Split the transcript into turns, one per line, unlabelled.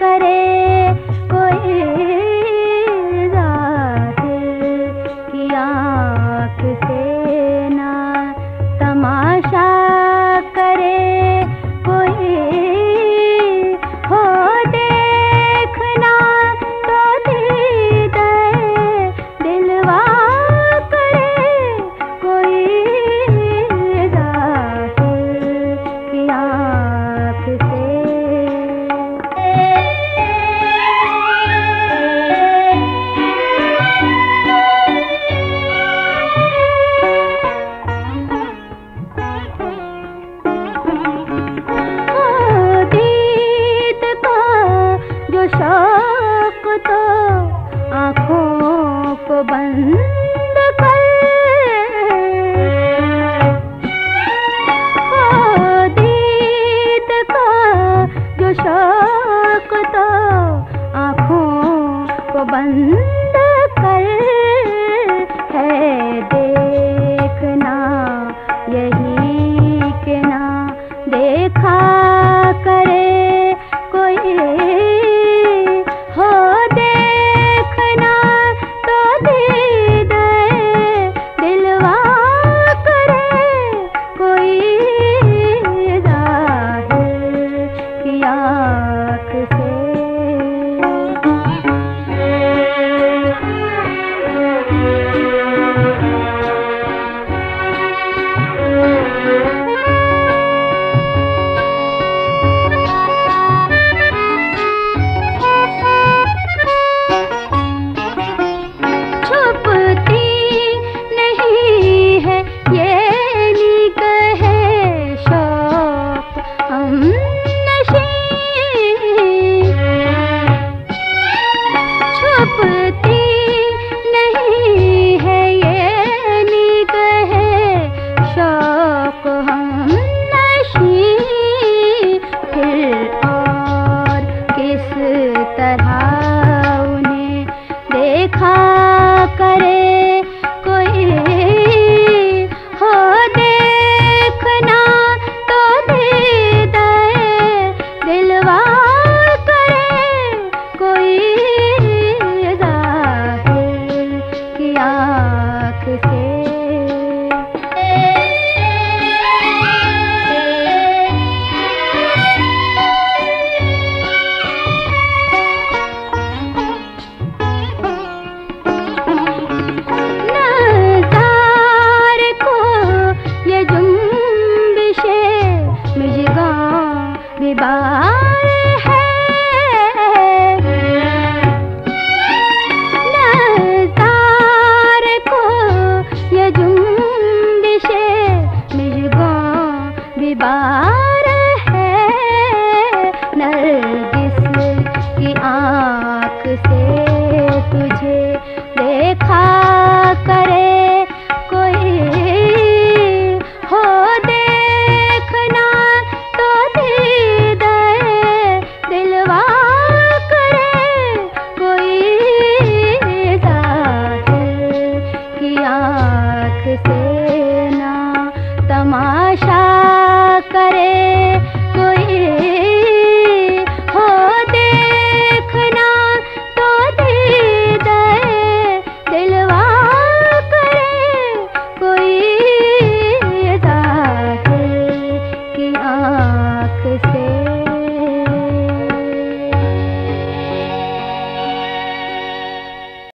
करे कोई जाहिर की आँख से ना तमाशा करे कोई हो देखना तो दीदे दिलवा करे कोई जाहिर की आँख से। शौक तो आँखों को बंद कर दीद का जो शौक तो आँखों को बंद कर है देखना यही के ना देखा करे कोई तरह उन्हें देखा